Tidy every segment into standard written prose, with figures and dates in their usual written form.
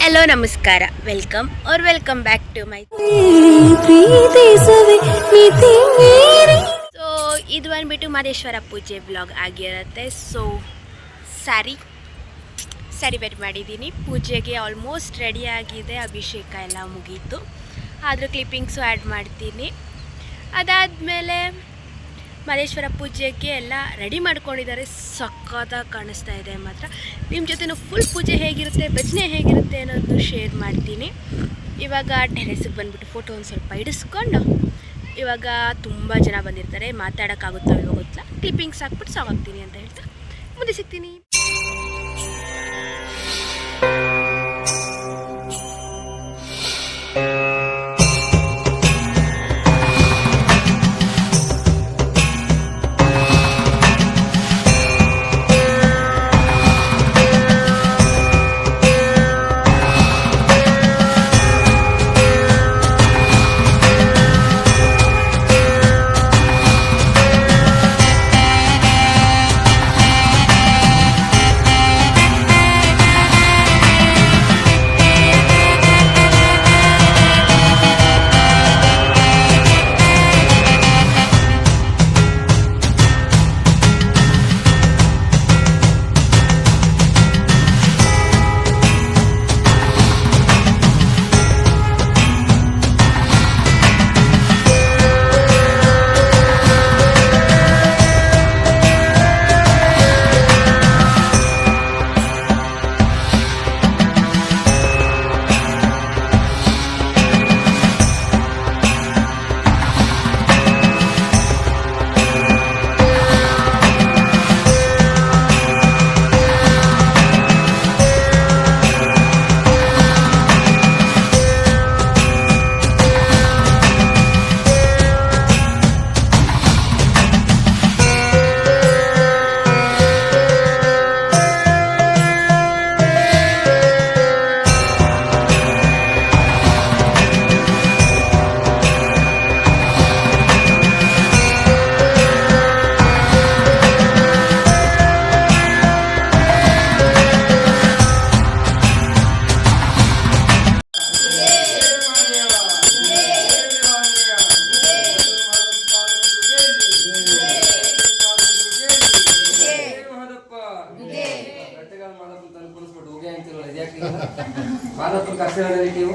Hello ನಮಸ್ಕಾರ, welcome back to my. So ಇದು ಬಂದ್ಬಿಟ್ಟು ಮಹದೇಶ್ವರ ಪೂಜೆ ವ್ಲಾಗ್ ಆಗಿರುತ್ತೆ. ಸೊ ಸ್ಯಾರಿ ವೇರ್ ಮಾಡಿದ್ದೀನಿ. ಪೂಜೆಗೆ ಆಲ್ಮೋಸ್ಟ್ ರೆಡಿ ಆಗಿದೆ, ಅಭಿಷೇಕ ಎಲ್ಲ ಮುಗೀತು. ಆದರೂ ಕ್ಲಿಪ್ಪಿಂಗ್ಸು ಆ್ಯಡ್ ಮಾಡ್ತೀನಿ. ಅದಾದಮೇಲೆ ಮಹದೇಶ್ವರ ಪೂಜೆಗೆ ಎಲ್ಲ ರೆಡಿ ಮಾಡ್ಕೊಂಡಿದ್ದಾರೆ. ಸಕ್ಕತ್ತಾಗಿ ಕಾಣಿಸ್ತಾ ಇದೆ ಮಾತ್ರ. ನಿಮ್ಮ ಜೊತೆನೂ ಫುಲ್ ಪೂಜೆ ಹೇಗಿರುತ್ತೆ, ಭಜನೆ ಹೇಗಿರುತ್ತೆ ಅನ್ನೋದು ಶೇರ್ ಮಾಡ್ತೀನಿ. ಇವಾಗ ಟೆರೆಸ್ಗೆ ಬಂದುಬಿಟ್ಟು ಫೋಟೋ ಒಂದು ಸ್ವಲ್ಪ ಇಡಿಸ್ಕೊಂಡು, ಇವಾಗ ತುಂಬ ಜನ ಬಂದಿರ್ತಾರೆ, ಮಾತಾಡೋಕ್ಕಾಗುತ್ತೋ ಇವಾಗ ಗೊತ್ತಿಲ್ಲ. ಕ್ಲಿಪ್ಪಿಂಗ್ಸ್ ಹಾಕ್ಬಿಟ್ಟು ಸಾಕಾಗ್ತೀನಿ ಅಂತ ಹೇಳ್ತಾ ಮುಂದೆ ಸಿಗ್ತೀನಿ.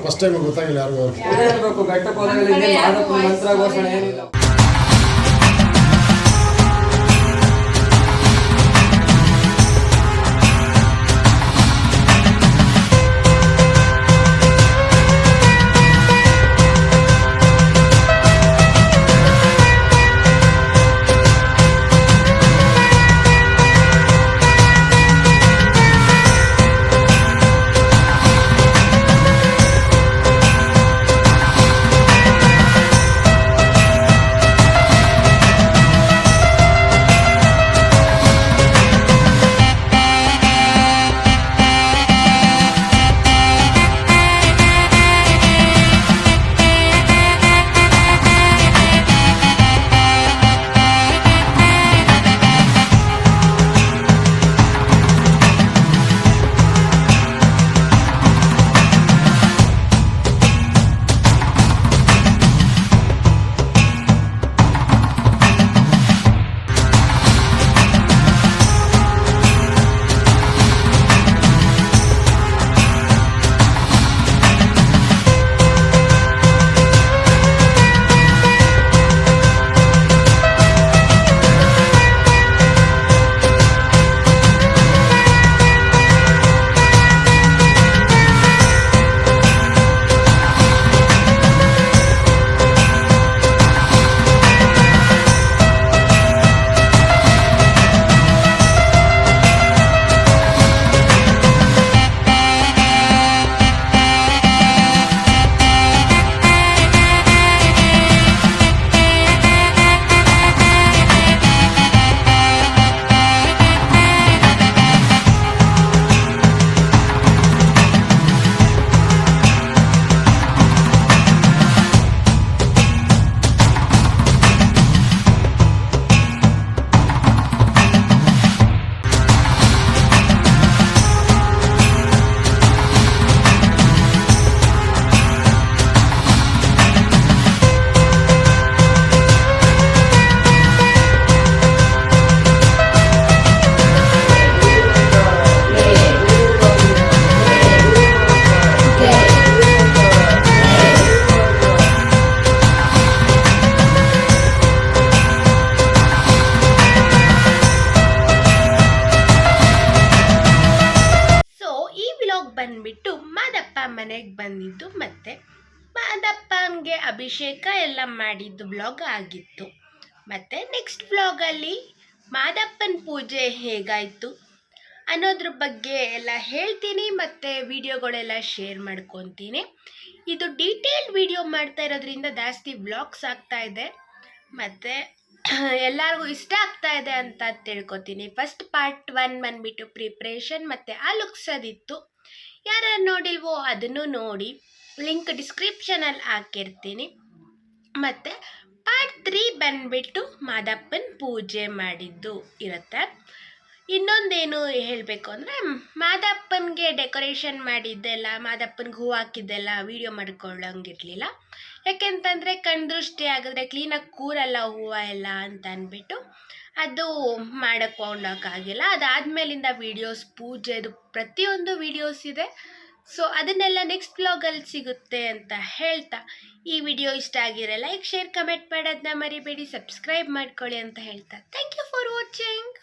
ಫಸ್ಟ್ ಟೈಮ್ ಗೊತ್ತಾಗಿಲ್ಲ ಯಾರಿಗೂ. ಮಂತ್ರ ಘೋಷಣೆ ಏನಿಲ್ಲ. ಬಂದ್ಬಿಟ್ಟು ಮಾದಪ್ಪ ಮನೆಗೆ ಬಂದಿದ್ದು ಮತ್ತು ಮಾದಪ್ಪನಿಗೆ ಅಭಿಷೇಕ ಎಲ್ಲ ಮಾಡಿದ್ದು ವ್ಲಾಗ್ ಆಗಿತ್ತು. ಮತ್ತು ನೆಕ್ಸ್ಟ್ ವ್ಲಾಗಲ್ಲಿ ಮಾದಪ್ಪನ ಪೂಜೆ ಹೇಗಾಯಿತು ಅನ್ನೋದ್ರ ಬಗ್ಗೆ ಎಲ್ಲ ಹೇಳ್ತೀನಿ ಮತ್ತು ವಿಡಿಯೋಗಳೆಲ್ಲ ಶೇರ್ ಮಾಡ್ಕೊತೀನಿ. ಇದು ಡೀಟೇಲ್ಡ್ ವಿಡಿಯೋ ಮಾಡ್ತಾ ಇರೋದ್ರಿಂದ ಜಾಸ್ತಿ ವ್ಲಾಗ್ಸ್ ಆಗ್ತಾ ಇದೆ ಮತ್ತು ಎಲ್ಲರಿಗೂ ಇಷ್ಟ ಆಗ್ತಾ ಇದೆ ಅಂತ ತಿಳ್ಕೊತೀನಿ. ಫಸ್ಟ್ ಪಾರ್ಟ್ 1 ಬಂದ್ಬಿಟ್ಟು ಪ್ರಿಪ್ರೇಷನ್ ಮತ್ತು ಆ ಲುಕ್ಸದಿತ್ತು. ಯಾರ್ಯಾರು ನೋಡಿಲ್ವೋ ಅದನ್ನು ನೋಡಿ, ಲಿಂಕ್ ಡಿಸ್ಕ್ರಿಪ್ಷನಲ್ಲಿ ಹಾಕಿರ್ತೀನಿ. ಮತ್ತು ಪಾರ್ಟ್ 3 ಬಂದ್ಬಿಟ್ಟು ಮಾದಪ್ಪನ ಪೂಜೆ ಮಾಡಿದ್ದು ಇರುತ್ತೆ. ಇನ್ನೊಂದೇನು ಹೇಳಬೇಕು ಅಂದರೆ, ಮಾದಪ್ಪನಿಗೆ ಡೆಕೋರೇಷನ್ ಮಾಡಿದ್ದೆಲ್ಲ, ಮಾದಪ್ಪನಿಗೆ ಹೂವು ಹಾಕಿದ್ದೆಲ್ಲ ವೀಡಿಯೋ ಮಾಡ್ಕೊಳ್ಳೋಂಗಿರಲಿಲ್ಲ. ಯಾಕೆಂತಂದರೆ ಕಣ್ದೃಷ್ಟಿ ಆಗಿದ್ರೆ ಕ್ಲೀನಾಗಿ ಕೂರಲ್ಲ ಹೂವು ಎಲ್ಲ ಅಂತ ಅಂದ್ಬಿಟ್ಟು ಅದು ಮಾಡೋಕ್ಕಾಗಿಲ್ಲ. ಅದಾದಮೇಲಿಂದ ವೀಡಿಯೋಸ್ ಪೂಜೆದು ಪ್ರತಿಯೊಂದು ವೀಡಿಯೋಸ್ ಇದೆ. ಸೊ ಅದನ್ನೆಲ್ಲ ನೆಕ್ಸ್ಟ್ ವ್ಲಾಗಲ್ಲಿ ಸಿಗುತ್ತೆ ಅಂತ ಹೇಳ್ತಾ, ಈ ವಿಡಿಯೋ ಇಷ್ಟ ಆಗಿರೋ ಲೈಕ್, ಶೇರ್, ಕಮೆಂಟ್ ಮಾಡೋದನ್ನ ಮರಿಬೇಡಿ. ಸಬ್ಸ್ಕ್ರೈಬ್ ಮಾಡ್ಕೊಳ್ಳಿ ಅಂತ ಹೇಳ್ತಾ, ಥ್ಯಾಂಕ್ ಯು ಫಾರ್ ವಾಚಿಂಗ್.